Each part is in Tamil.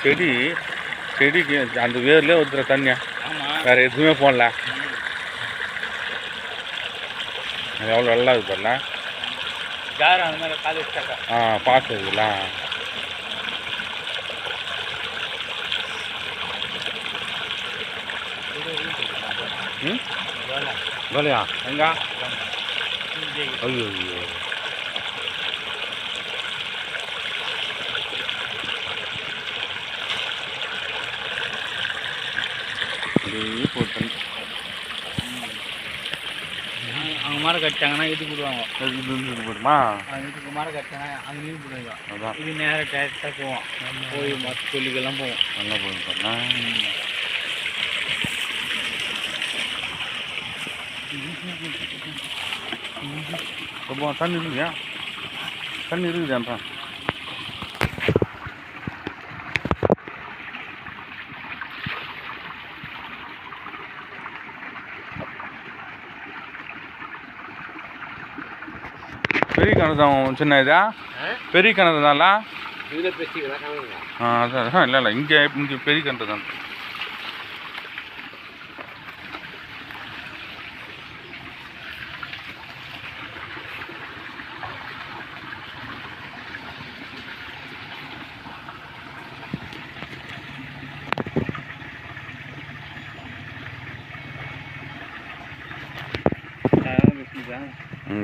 செடிக்கு அந்த வேர்லேயே ஊற்றுற தண்ணியா? வேறு எதுவுமே போடல. எவ்வளோ நல்லா இது பண்ணல. அந்த மாதிரி கால் வச்சாக்கா பார்த்துங்களா? வேலையா எங்க? ஐயோ ஐயோ போட்டு அவங்க மரம் கட்டாங்கன்னா இது போடுவாங்க. இது போடுமா? இதுக்கு மரம் கட்டாங்கன்னா அங்கே நீர் போடுவாங்க. அதான் இது நேராக டேரெக்டாக போவோம். போய் மற்ற தொழிலுக்கெல்லாம் போவோம். நல்லா போயிருக்கோம்னா ரொம்ப தண்ணி இருக்குயா? தண்ணி இருக்குதான்றா? பெரிய கிணறு தான் சின்ன இதா? பெரிய கிணறு தான்ல? அதான் இல்லை இங்கே பெரிய கிணறு தான்.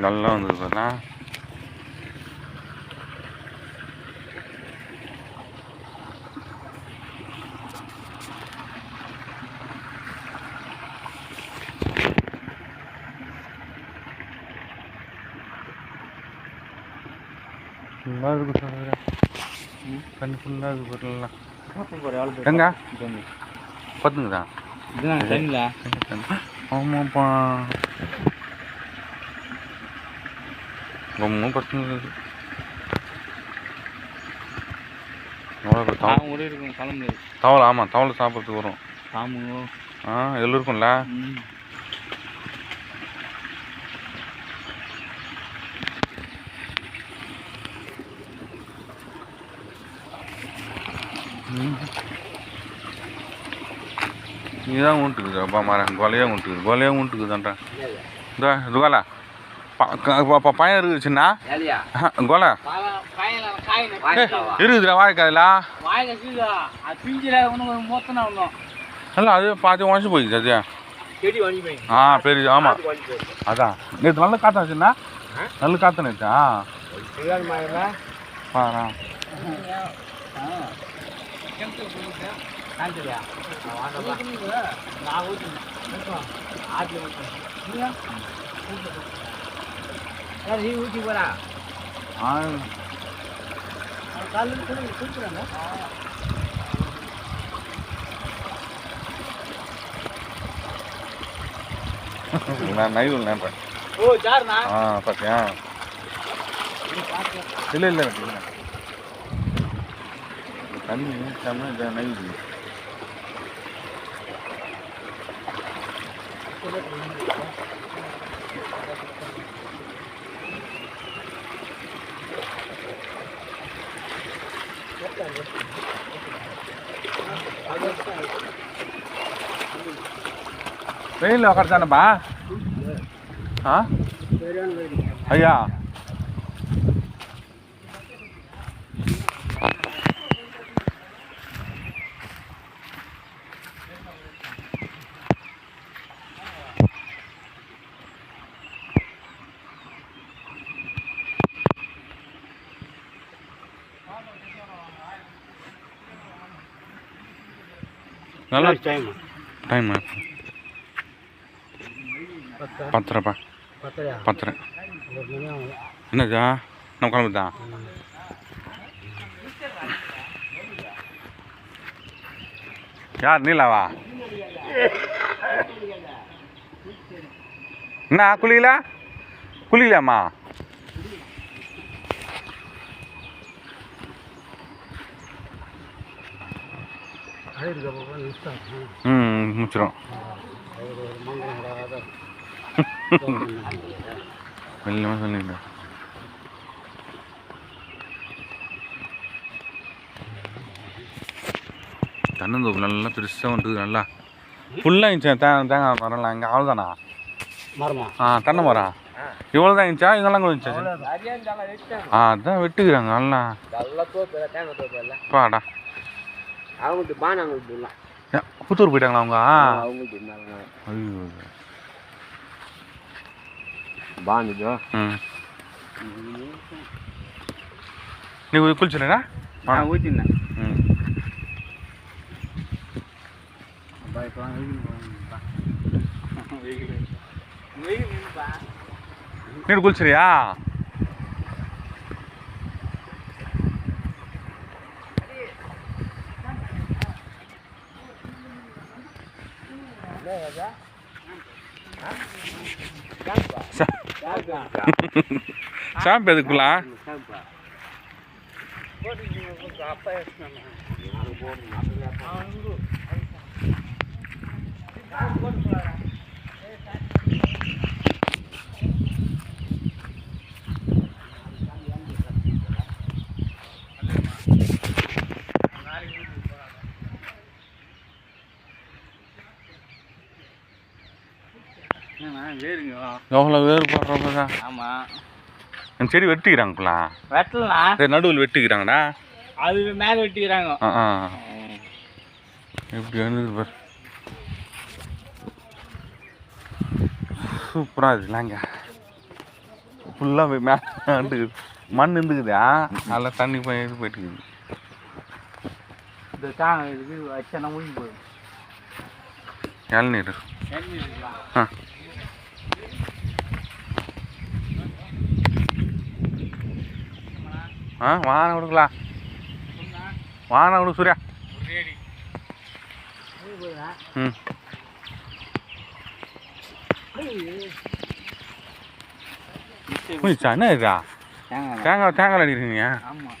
நல்லா வந்துருக்குண்ணா. ஃபுல்லாக இருக்கு சார். தண்ணி ஃபுல்லாக இருக்கு போடலாம். எங்க பார்த்துங்கதா? இதுதான் தண்ணியில். ஆமாப்பா ரொம்ப பசங்க தவளை. ஆமாம் தவளை சாப்பிட்றதுக்கு வரும். எல்லாம் இருக்கும்ல. இதுதான் உண்டுக்குது அப்பா மரம் கொலையாக உண்டுக்குது. கொலையாக உண்டுக்குதான்டா. இதா இது கொலை பையன் இருக்குதுச்சுன்னா கொலை இருக்குதுடா வாழைக்காயில. இல்லை அது பாதி உடஞ்சி போயிடுது அது. பெரிய ஆமாம் அதான் நேற்று நல்ல காத்தாச்சுன்னா நல்ல காற்று நேற்று. பாரா ஊற்றி போறா நான் நைவு இல்லைன்றேன். பார்த்தியா? இல்லை தண்ணி ஊற்றாமல் நைவு. வெயிலில் உக்காரத்தானப்பா? ஐயா நல்லா டைம் 10:30 10:30. என்னதா நம்ம கிளம்புதா? யார் நீலாவா? என்ன குளிக்கலாமா? முடிச்சிடும். வெள்ளமாக சொல்லிட்டேன். தென்னந்தோப்பு நல்லா பெருசாக வந்துட்டு நல்லா ஃபுல்லாக இருந்துச்சு தேங்காய் மரம்லாம் இங்கே அவ்வளோதானா மரமா தென்னை மரம் இவ்வளோ தான் இருந்துச்சா இதெல்லாம் கூட இருந்துச்சா அதான் வெட்டுக்கிறாங்க நல்லா பாடா புத்தூர் போயிட்டாங்களா அவங்க ஐயோ நீ குளிச்சுனா ஊற்றினேன் நீ குளிச்சுறியா ஷாம்பு எதுக்குலாம் எவ்வளோ வேறு போடுறவங்க ஆமாம் அந்த செடி வெட்டிக்கிறாங்களா வெட்டலாம் நடுவில் வெட்டிக்கிறாங்கடா அது மேலே வெட்டிக்கிறாங்க எப்படி வந்து பாரு சூப்பராக இருக்குலாங்க ஃபுல்லாக மேலே மண் இருந்துக்குதா நல்லா தண்ணி போய் இது போயிட்டுக்குது இந்த தாங்க இதுக்கு வச்சா முடிஞ்சு போயிடும் இளநீர் வான கொடுக்கலாம் வான கொடு சூர்யா ம் புரிச்சா என்ன இருக்கா தேங்காய் அடிக்கிறீங்க ஆமாம்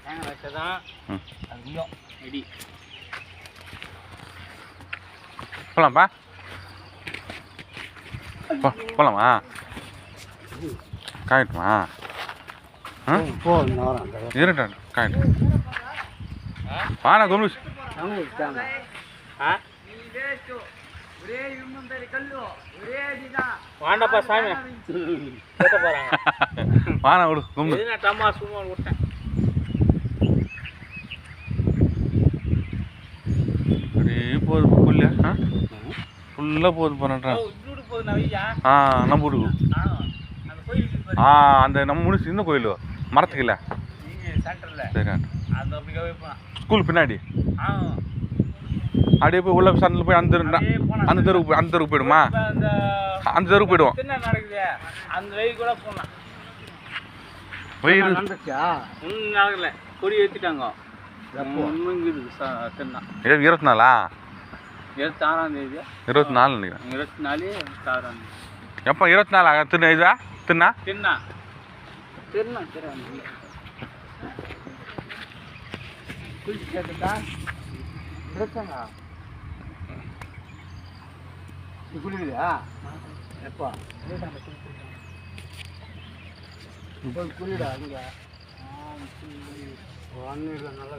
தேங்காய் வச்சா தான் அது ரெடி போகலாம்ப்பா போகலாமா காயட்டுமா இருட்டா காயட்டு வாண்ணா கும்பு வாண்டப்பா சாமி வாண்ணா விடு கும்பு டம்மா சும்மா விட்டேன் அப்படியே போகுது புல்ல ஃபுல்லாக போகுது பண்ணுறேன் நம்ம வீட்டுக்கு அந்த நம்ம முடிச்சு சின்ன கோயில் மரத்துக்கு இல்லை சரி ஸ்கூல் பின்னாடி அப்படியே போய் உள்ள சந்தில் போய் அந்த தெருவுக்கு போயிடுமா அந்த தெருவுக்கு போயிடுவோம் வெயில் நடக்கல கொடி ஏற்றிட்டாங்க 24 26ஆம் தேதி 24 நினைக்கிறேன் 24 26ஆம் தேதி எப்போ 24 தின்னா இதா தின்னா கேட்டுட்டா குளிக்குதா எப்போ குளிடா அங்கே ஒன்றும் நல்லா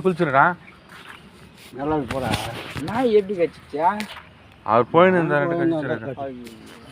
குளிச்சுடா நல்லா போடா நான் எப்படி கச்சிச்சா அவர் போயின்னு இருந்தா